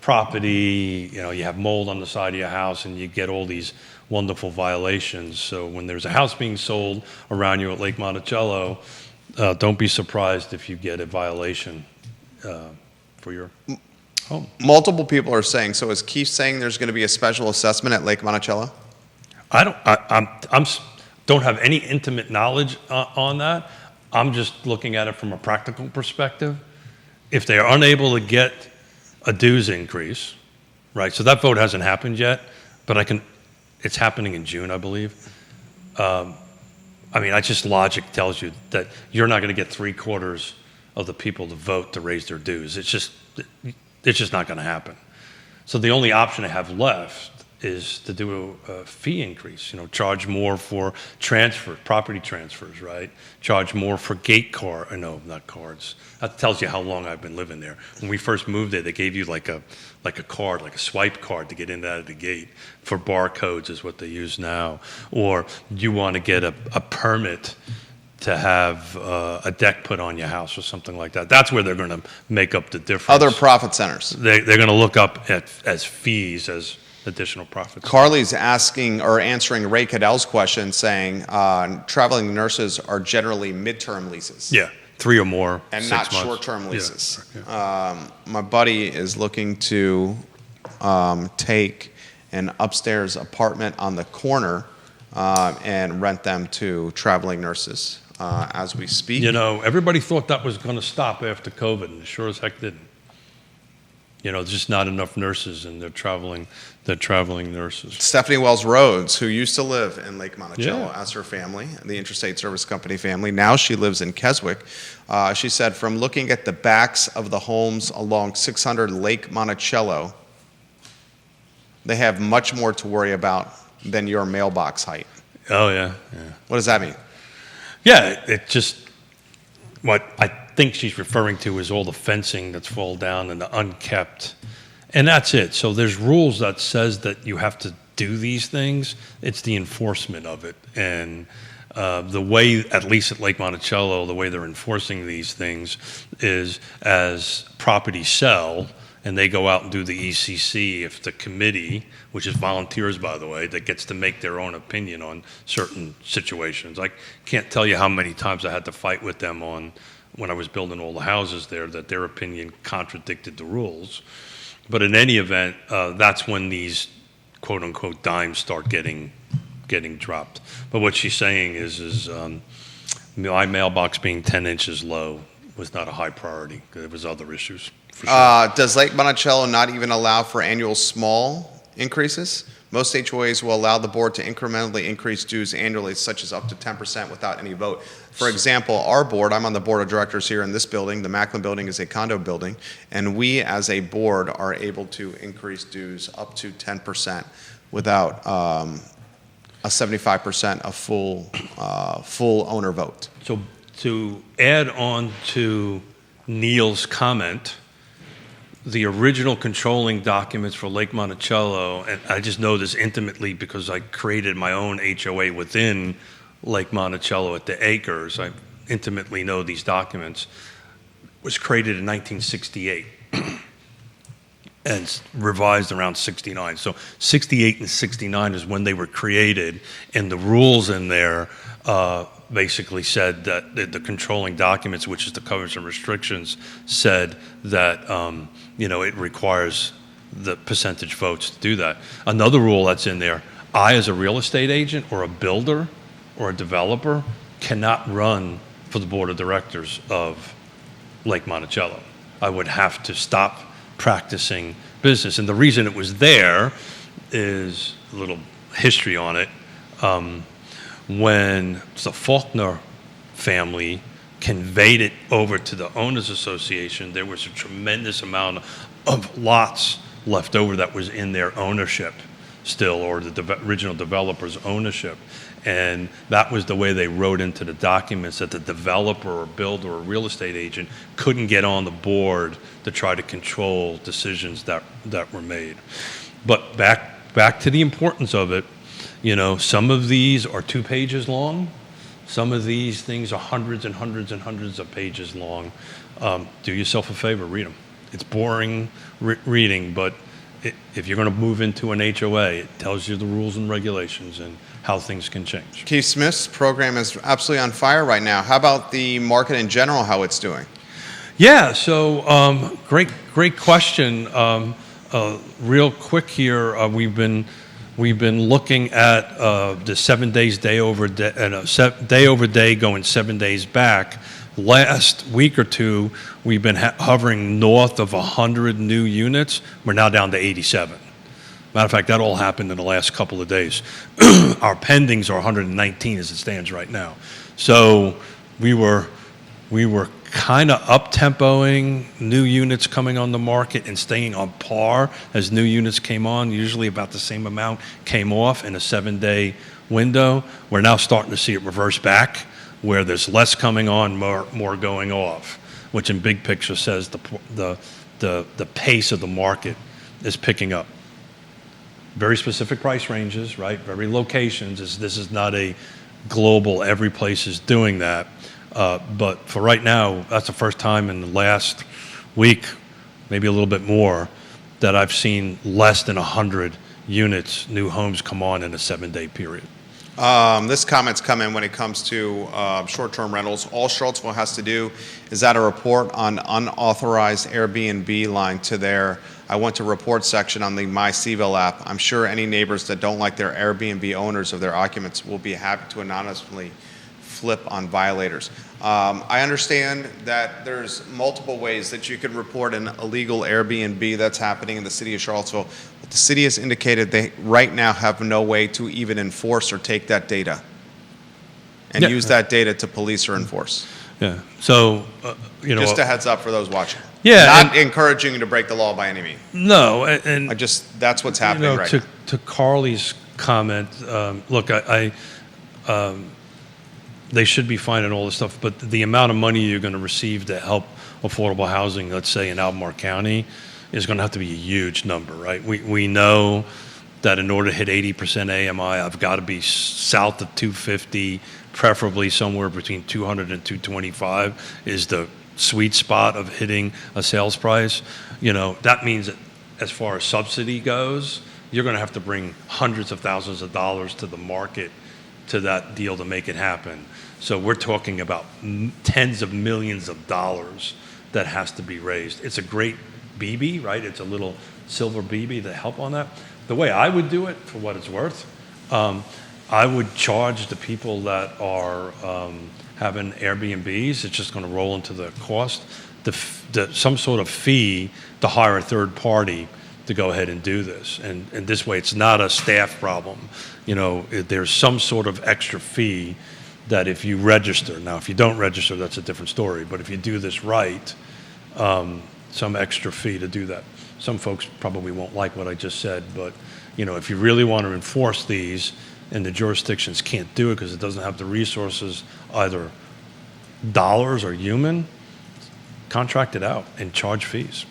property, you have mold on the side of your house, and you get all these wonderful violations. So when there's a house being sold around you at Lake Monticello, don't be surprised if you get a violation for your home. Multiple people are saying, so is Keith saying there's going to be a special assessment at Lake Monticello? I don't have any intimate knowledge on that. I'm just looking at it from a practical perspective. If they are unable to get a dues increase, right? So that vote hasn't happened yet, but it's happening in June, I believe. Just logic tells you that you're not going to get 3/4 of the people to vote to raise their dues. It's just not going to happen. So the only option I have left is to do a fee increase, charge more for property transfers, right? Charge more for not cards. That tells you how long I've been living there. When we first moved there, they gave you like a card, like a swipe card to get in and out of the gate. For barcodes is what they use now. Or you want to get a permit to have a deck put on your house or something like that. That's where they're going to make up the difference. Other profit centers. They're going to look up as fees as additional profits. Carly's answering Ray Cadell's question, saying traveling nurses are generally midterm leases. Yeah, 3 or more, and 6 not months. short-term leases. Yeah. My buddy is looking to take an upstairs apartment on the corner and rent them to traveling nurses as we speak. Everybody thought that was going to stop after COVID, and it sure as heck didn't. There's just not enough nurses, and they're traveling nurses. Stephanie Wells Rhodes, who used to live in Lake Monticello Yeah. as her family, the Intrastate Service Company family. Now she lives in Keswick. She said, from looking at the backs of the homes along 600 Lake Monticello, they have much more to worry about than your mailbox height. Oh, yeah. What does that mean? Yeah, it just, what I think she's referring to is all the fencing that's fallen down and the unkept. And that's it. So there's rules that says that you have to do these things. It's the enforcement of it. And the way, at least at Lake Monticello, the way they're enforcing these things is as properties sell and they go out and do the ECC, if the committee, which is volunteers, by the way, that gets to make their own opinion on certain situations. I can't tell you how many times I had to fight with them on when I was building all the houses there, that their opinion contradicted the rules. But in any event, that's when these quote unquote dimes start getting dropped. But what she's saying is my mailbox being 10 inches low was not a high priority. There was other issues. For sure. Does Lake Monticello not even allow for annual small increases? Most HOAs will allow the board to incrementally increase dues annually, such as up to 10% without any vote. For example, our board, I'm on the board of directors here in this building. The Macklin building is a condo building, and we as a board are able to increase dues up to 10% without a 75% of full owner vote. So to add on to Neil's comment, the original controlling documents for Lake Monticello, and I just know this intimately because I created my own HOA within Lake Monticello at the Acres. I intimately know these documents. Was created in 1968 and revised around 69. So 68 and 69 is when they were created, and the rules in there basically said that the controlling documents, which is the covenants and restrictions, said that it requires the percentage votes to do that. Another rule that's in there: I, as a real estate agent or a builder or a developer, cannot run for the board of directors of Lake Monticello. I would have to stop practicing business, and the reason it was there is a little history on it. When the Faulkner family conveyed it over to the Owners Association, there was a tremendous amount of lots left over that was in their ownership still, or the original developer's ownership. And that was the way they wrote into the documents, that the developer or builder or real estate agent couldn't get on the board to try to control decisions that were made. But back to the importance of it. Some of these are 2 pages long. Some of these things are hundreds and hundreds and hundreds of pages long. Do yourself a favor, read them. It's boring reading, but if you're going to move into an HOA, it tells you the rules and regulations and how things can change. Keith Smith's program is absolutely on fire right now. How about the market in general, how it's doing? Yeah, so great question. Real quick here, we've been looking at the 7 days day over day, and day over day going 7 days back. Last week or two, we've been hovering north of 100 new units. We're now down to 87. Matter of fact, that all happened in the last couple of days. Our pendings are 119 as it stands right now. So we were kind of up-tempoing new units coming on the market and staying on par as new units came on. Usually about the same amount came off in a 7-day window. We're now starting to see it reverse back, where there's less coming on, more going off, which in big picture says the pace of the market is picking up. Very specific price ranges, right? Very locations. This is not a global, every place is doing that. But for right now, that's the first time in the last week, maybe a little bit more, that I've seen less than 100 units, new homes come on in a 7-day period. This comment's come in when it comes to short-term rentals. All Charlottesville has to do is add a report on unauthorized Airbnb line to their I went to report section on the My CVille app. I'm sure any neighbors that don't like their Airbnb owners of their occupants will be happy to anonymously flip on violators. I understand that there's multiple ways that you could report an illegal Airbnb that's happening in the city of Charlottesville, but the city has indicated they right now have no way to even enforce or take that data and use that data to police or enforce. Yeah. So, just a heads up for those watching. Yeah. Not encouraging you to break the law by any means. No, and that's what's happening right now. To Carly's comment, look, they should be finding all this stuff, but the amount of money you're going to receive to help affordable housing, let's say in Albemarle County, is going to have to be a huge number, right? We know that in order to hit 80% AMI, I've got to be south of 250, preferably somewhere between 200 and 225 is the sweet spot of hitting a sales price. That means that as far as subsidy goes, you're going to have to bring hundreds of thousands of dollars to the market to that deal to make it happen. So we're talking about tens of millions of dollars that has to be raised. It's a great BB, right? It's a little silver BB to help on that. the way I would do it, for what it's worth, I would charge the people that are having Airbnbs. It's just going to roll into the cost. Some sort of fee to hire a third party to go ahead and do this, and this way it's not a staff problem. There's some sort of extra fee that if you register. Now, if you don't register, that's a different story. But if you do this right, some extra fee to do that. Some folks probably won't like what I just said, but if you really want to enforce these, and the jurisdictions can't do it because it doesn't have the resources, either dollars or human, contract it out and charge fees.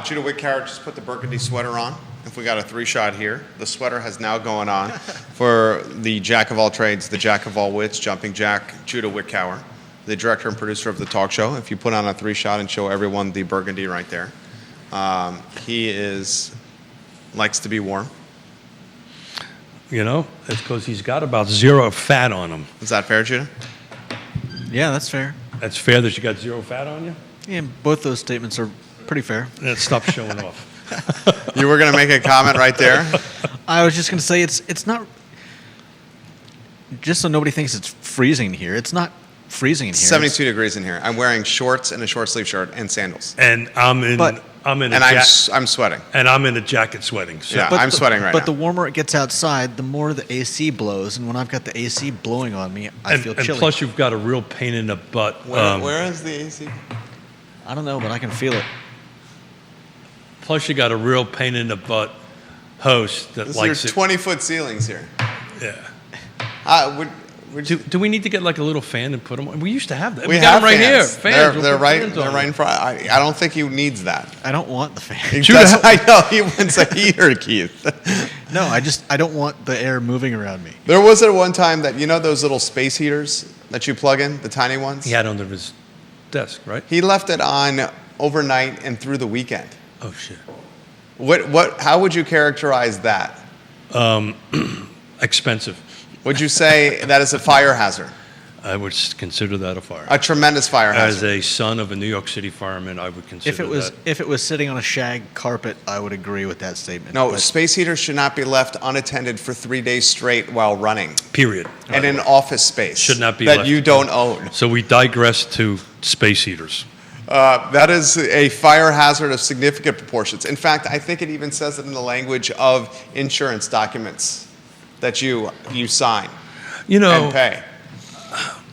Judah Wickower just put the burgundy sweater on. If we got a 3-shot here, the sweater has now gone on for the jack of all trades, the jack of all wits, jumping jack, Judah Wickower, the director and producer of the talk show. If you put on a 3-shot and show everyone the burgundy right there, he likes to be warm. It's because he's got about 0 fat on him. Is that fair, Judah? Yeah, that's fair. That's fair that you got 0 fat on you? Yeah, both those statements are pretty fair. Stop showing off. You were going to make a comment right there? I was just going to say it's not, just so nobody thinks it's freezing here, it's not freezing in here. 72 degrees in here. I'm wearing shorts and a short sleeve shirt and sandals. And I'm sweating. And I'm in a jacket sweating. So. Yeah, I'm sweating right now. But the warmer it gets outside, the more the AC blows. And when I've got the AC blowing on me, I feel chilly. And plus, you've got a real pain in the butt. Where is the AC? I don't know, but I can feel it. Plus, you got a real pain in the butt host that likes it. 20-foot ceilings here. Yeah. Do we need to get like a little fan and put them on? We used to have that. We got have them right fans. here. Fans. They're right in front. I don't think he needs that. I don't want the fan. I know he wants a heater, Keith. No, I don't want the air moving around me. There was at one time that those little space heaters that you plug in, the tiny ones. He had under his desk, right? He left it on overnight and through the weekend. Oh shit. How would you characterize that? Expensive. Would you say that is a fire hazard? I would consider that a fire. A tremendous fire hazard. As a son of a New York City fireman, I would consider that. If it was sitting on a shag carpet, I would agree with that statement. No, space heaters should not be left unattended for 3 days straight while running. Period. And in office space. Should not be that left. You don't own. So we digress to space heaters. That is a fire hazard of significant proportions. In fact, I think it even says it in the language of insurance documents that you sign and pay.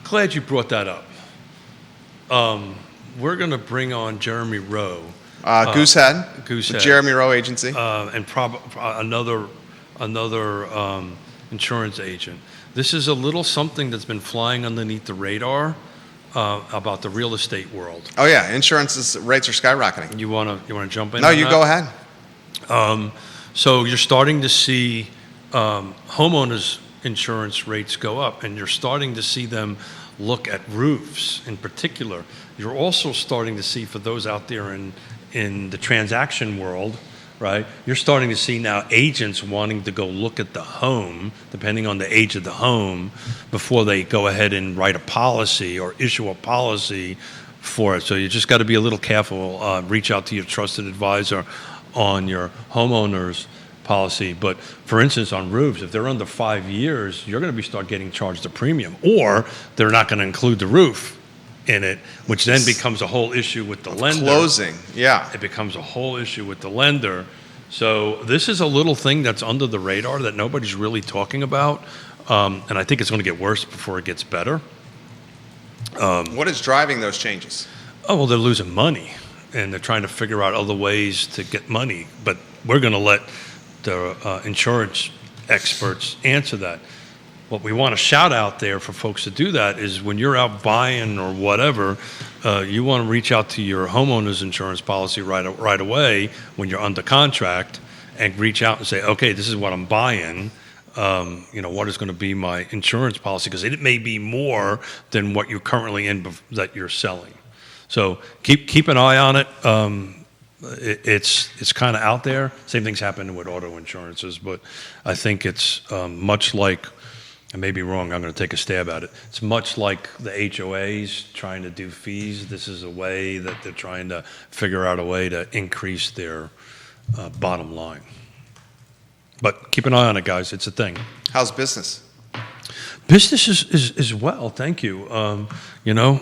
Glad you brought that up. We're going to bring on Jeremy Rowe. Goosehead. Goosehead. Jeremy Rowe Agency. And another insurance agent. This is a little something that's been flying underneath the radar about the real estate world. Oh yeah, insurance rates are skyrocketing. You want to jump in? No, on you that? go ahead. So you're starting to see homeowners insurance rates go up, and you're starting to see them look at roofs in particular. You're also starting to see, for those out there in the transaction world, right, you're starting to see now agents wanting to go look at the home, depending on the age of the home, before they go ahead and write a policy or issue a policy for it. So you just got to be a little careful. Reach out to your trusted advisor on your homeowner's policy. But for instance, on roofs, if they're under 5 years, you're going to start getting charged a premium, or they're not going to include the roof in it, which then becomes a whole issue with the lender. Closing, yeah. It becomes a whole issue with the lender. So this is a little thing that's under the radar that nobody's really talking about, and I think it's going to get worse before it gets better. What is driving those changes? Oh, well, they're losing money, and they're trying to figure out other ways to get money, but we're going to let the insurance experts answer that. What we want to shout out there for folks to do that is when you're out buying or whatever, you want to reach out to your homeowner's insurance policy right away when you're under contract and reach out and say, okay, this is what I'm buying. What is going to be my insurance policy? Because it may be more than what you're currently in that you're selling. So keep an eye on it. It's kind of out there. Same thing's happening with auto insurances, but I think it's much like, I may be wrong, I'm going to take a stab at it. It's much like the HOAs trying to do fees. This is a way that they're trying to figure out a way to increase their bottom line. But keep an eye on it, guys. It's a thing. How's business? Business is well, thank you. You know,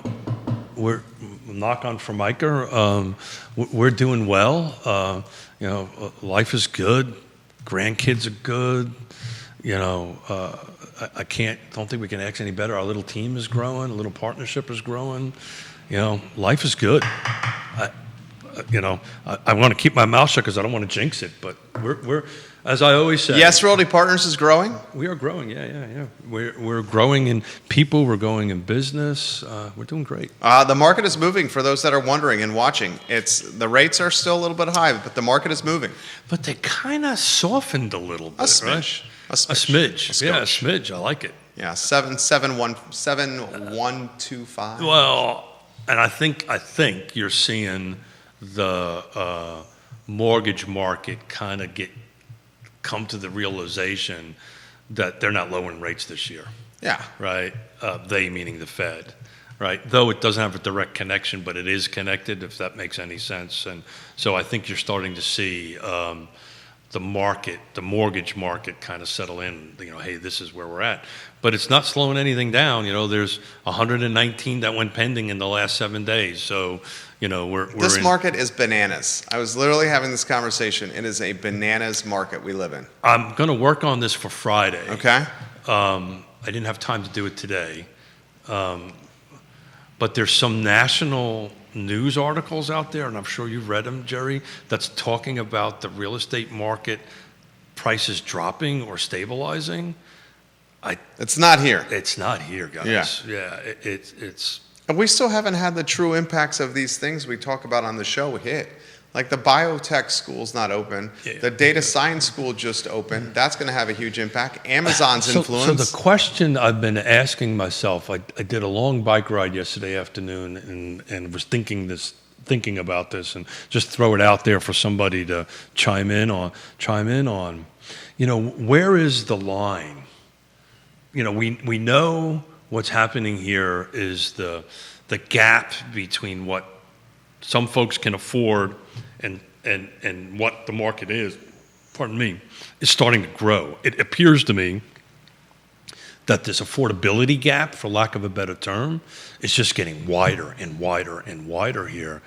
we're knock on Formica. We're doing well. You know, life is good. Grandkids are good. You know, don't think we can ask any better. Our little team is growing. A little partnership is growing. You know, life is good. I want to keep my mouth shut because I don't want to jinx it. But we're as I always say. Yes, Realty Partners is growing. We are growing. Yeah. We're growing in people. We're growing in business. We're doing great. The market is moving. For those that are wondering and watching, the rates are still a little bit high, but the market is moving. But they kind of softened a little bit. A smidge. Right? A smidge. Yeah, a smidge. I like it. Yeah, 7.125. Well, and I think you're seeing the mortgage market kind of come to the realization that they're not lowering rates this year. Yeah. Right? They meaning the Fed. Right? Though it doesn't have a direct connection, but it is connected, if that makes any sense. And so I think you're starting to see the mortgage market kind of settle in, you know, hey, this is where we're at. But it's not slowing anything down. You know, there's 119 that went pending in the last 7 days. So, you know, this market is bananas. I was literally having this conversation. It is a bananas market we live in. I'm going to work on this for Friday. Okay. I didn't have time to do it today. But there's some national news articles out there, and I'm sure you've read them, Jerry, that's talking about the real estate market prices dropping or stabilizing. It's not here. It's not here, guys. Yeah. It's. And we still haven't had the true impacts of these things we talk about on the show hit. Like the biotech school's not open. Yeah. The data science school just opened. That's going to have a huge impact. Amazon's influence. So the question I've been asking myself, I did a long bike ride yesterday afternoon and was thinking about this, and just throw it out there for somebody to chime in on. You know, where is the line? You know, we know what's happening here is the gap between what some folks can afford and what the market is, is starting to grow. It appears to me that this affordability gap, for lack of a better term, is just getting wider and wider and wider here.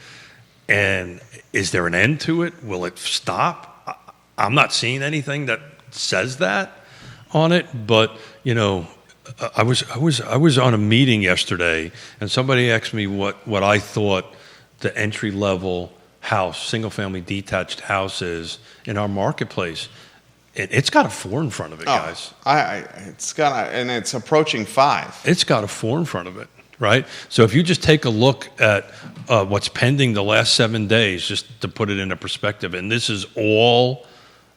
And is there an end to it? Will it stop? I'm not seeing anything that says that on it, but you know, I was on a meeting yesterday, and somebody asked me what I thought the entry level house, single family detached house is in our marketplace. It's got a 4 in front of it, guys. And it's approaching 5. It's got a 4 in front of it, right? So if you just take a look at what's pending the last 7 days, just to put it into perspective, and this is all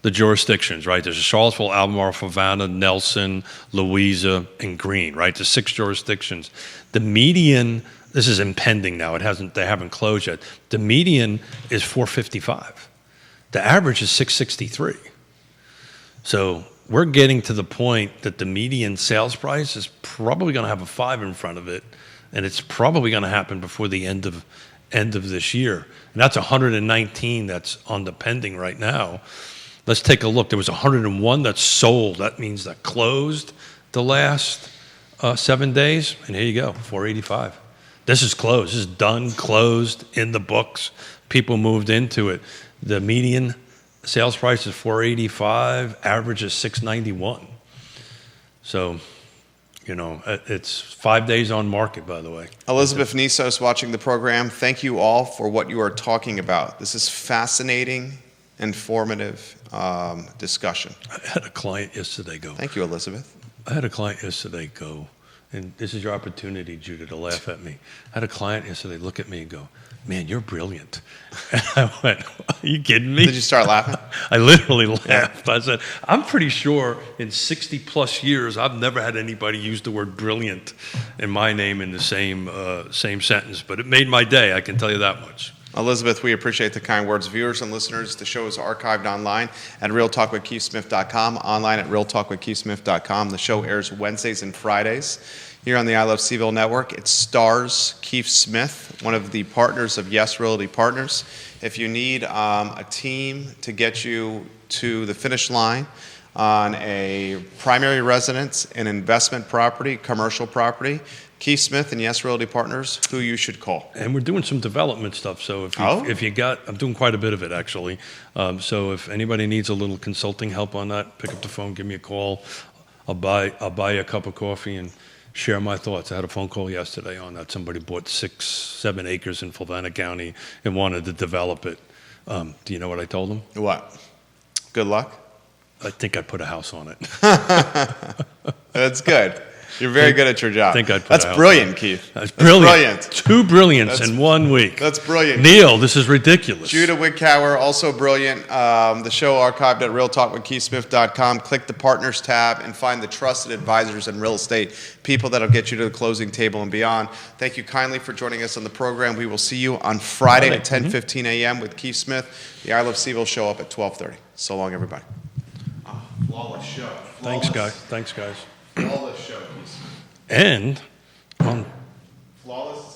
the jurisdictions, right? There's Charlottesville, Albemarle, Havana, Nelson, Louisa, and Greene, right? There's 6 jurisdictions. The median, this is impending now. They haven't closed yet. The median is 455. The average is 663. So we're getting to the point that the median sales price is probably going to have a 5 in front of it, and it's probably going to happen before the end of this year. And that's 119 that's on the pending right now. Let's take a look. There was 101 that's sold. That means that closed the last 7 days. And here you go, 485. This is closed. This is done, closed, in the books. People moved into it. The median sales price is 485. Average is 691. So, you know, it's 5 days on market, by the way. Elizabeth Nisos watching the program. Thank you all for what you are talking about. This is fascinating, informative discussion. I had a client yesterday go. Thank you, Elizabeth. I had a client yesterday go, and this is your opportunity, Judah, to laugh at me. I had a client yesterday look at me and go, "Man, you're brilliant." And I went, "Are you kidding me?" Did you start laughing? I literally laughed. I said, "I'm pretty sure in 60 plus years, I've never had anybody use the word brilliant and my name in the same sentence, but it made my day, I can tell you that much." Elizabeth, we appreciate the kind words. Viewers and listeners, the show is archived online at realtalkwithkeithsmith.com, online at realtalkwithkeithsmith.com. The show airs Wednesdays and Fridays here on the I Love CVille Network. It stars Keith Smith, one of the partners of Yes Realty Partners. If you need a team to get you to the finish line, on a primary residence, an investment property, commercial property, Keith Smith and Yes Realty Partners, who you should call. And we're doing some development stuff. So if you got, I'm doing quite a bit of it actually. So if anybody needs a little consulting help on that, pick up the phone, give me a call. I'll buy you a cup of coffee and share my thoughts. I had a phone call yesterday on that. Somebody bought 6-7 acres in Fluvanna County and wanted to develop it. Do you know what I told them? What? Good luck. I think I'd put a house on it. That's good. You're very good at your job. I think I'd put That's a house brilliant, on it. Keith. That's brilliant. Brilliant. Two brilliants in 1 week. That's brilliant. Neil, this is ridiculous. Judah Wickower, also brilliant. The show archived at realtalkwithkeithsmith.com. Click the Partners tab and find the trusted advisors in real estate, people that'll get you to the closing table and beyond. Thank you kindly for joining us on the program. We will see you on Friday at 10:15 a.m. with Keith Smith. The I Love CVille show up at 12:30. So long, everybody. Flawless show. Thanks, guys. Thanks, guys. Flawless show, Keith Smith. And on Flawless